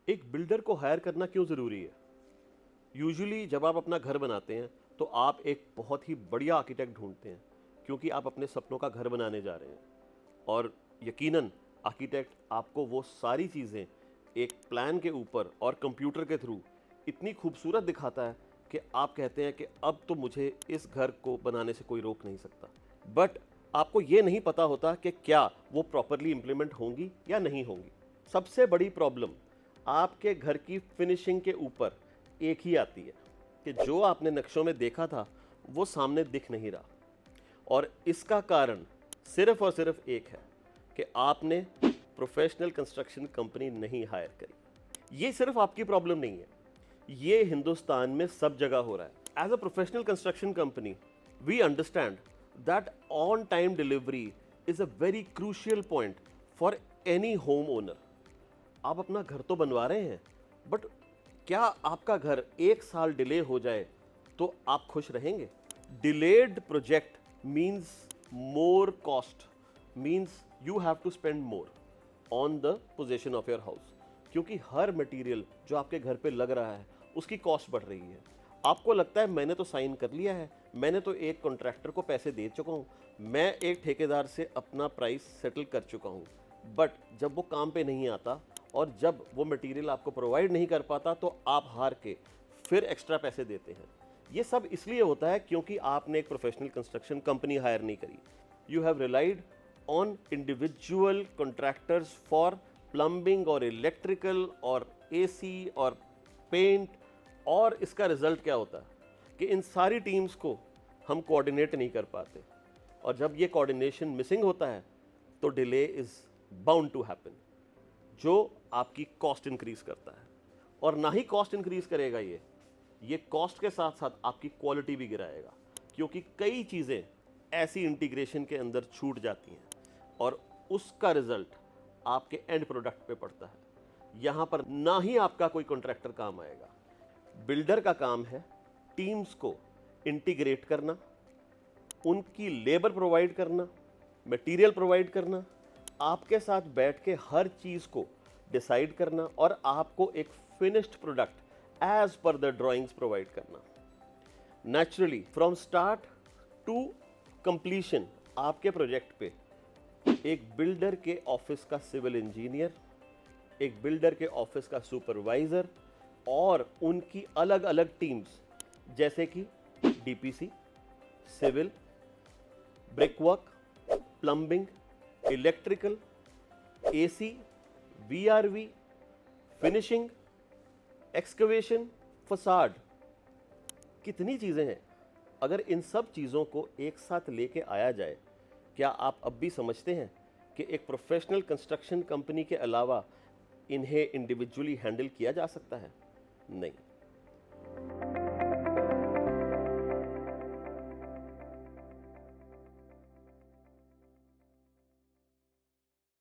एक बिल्डर को हायर करना क्यों ज़रूरी है? यूजुअली जब आप अपना घर बनाते हैं तो आप एक बहुत ही बढ़िया आर्किटेक्ट ढूंढते हैं, क्योंकि आप अपने सपनों का घर बनाने जा रहे हैं। और यकीनन आर्किटेक्ट आपको वो सारी चीज़ें एक प्लान के ऊपर और कंप्यूटर के थ्रू इतनी खूबसूरत दिखाता है कि आप कहते हैं कि अब तो मुझे इस घर को बनाने से कोई रोक नहीं सकता। बट आपको ये नहीं पता होता कि क्या वो प्रॉपरली इम्प्लीमेंट होंगी या नहीं होंगी। सबसे बड़ी प्रॉब्लम आपके घर की फिनिशिंग के ऊपर एक ही आती है कि जो आपने नक्शों में देखा था वो सामने दिख नहीं रहा। और इसका कारण सिर्फ और सिर्फ एक है कि आपने प्रोफेशनल कंस्ट्रक्शन कंपनी नहीं हायर करी। ये सिर्फ आपकी प्रॉब्लम नहीं है, ये हिंदुस्तान में सब जगह हो रहा है। As a professional construction company we understand that on time delivery is a very crucial point for any home owner. आप अपना घर तो बनवा रहे हैं, बट क्या आपका घर एक साल डिले हो जाए तो आप खुश रहेंगे? Delayed project means more cost, means you have to spend more on the position of your house, क्योंकि हर मटेरियल जो आपके घर पे लग रहा है उसकी कॉस्ट बढ़ रही है। आपको लगता है मैंने तो साइन कर लिया है, मैंने तो एक कॉन्ट्रैक्टर को पैसे दे चुका हूँ, मैं एक ठेकेदार से अपना प्राइस सेटल कर चुका हूँ। बट जब वो काम पे नहीं आता और जब वो मटेरियल आपको प्रोवाइड नहीं कर पाता तो आप हार के फिर एक्स्ट्रा पैसे देते हैं। ये सब इसलिए होता है क्योंकि आपने एक प्रोफेशनल कंस्ट्रक्शन कंपनी हायर नहीं करी। You have relied on individual contractors for plumbing और इलेक्ट्रिकल और एसी और पेंट। और इसका रिजल्ट क्या होता है कि इन सारी टीम्स को हम कोऑर्डिनेट नहीं कर पाते, और जब ये कोऑर्डिनेशन मिसिंग होता है तो delay is bound to happen, जो आपकी कॉस्ट इंक्रीज करता है। और ना ही कॉस्ट इंक्रीज करेगा, ये कॉस्ट के साथ साथ आपकी क्वालिटी भी गिराएगा, क्योंकि कई चीज़ें ऐसी इंटीग्रेशन के अंदर छूट जाती हैं और उसका रिजल्ट आपके एंड प्रोडक्ट पे पड़ता है। यहाँ पर ना ही आपका कोई कॉन्ट्रैक्टर काम आएगा। बिल्डर का काम है टीम्स को इंटीग्रेट करना, उनकी लेबर प्रोवाइड करना, मटेरियल प्रोवाइड करना, आपके साथ बैठ के हर चीज़ को डिसाइड करना और आपको एक finished product as per the drawings provide करना। Naturally from start to completion आपके प्रोजेक्ट पे एक बिल्डर के ऑफिस का सिविल इंजीनियर, एक बिल्डर के ऑफिस का सुपरवाइजर और उनकी अलग अलग टीम्स जैसे कि DPC, civil, brickwork, plumbing, electrical, AC, VRV, finishing, excavation, facade, कितनी चीज़ें हैं। अगर इन सब चीज़ों को एक साथ लेके आया जाए, क्या आप अब भी समझते हैं कि एक प्रोफेशनल कंस्ट्रक्शन कंपनी के अलावा इन्हें इंडिविजुअली हैंडल किया जा सकता है? नहीं।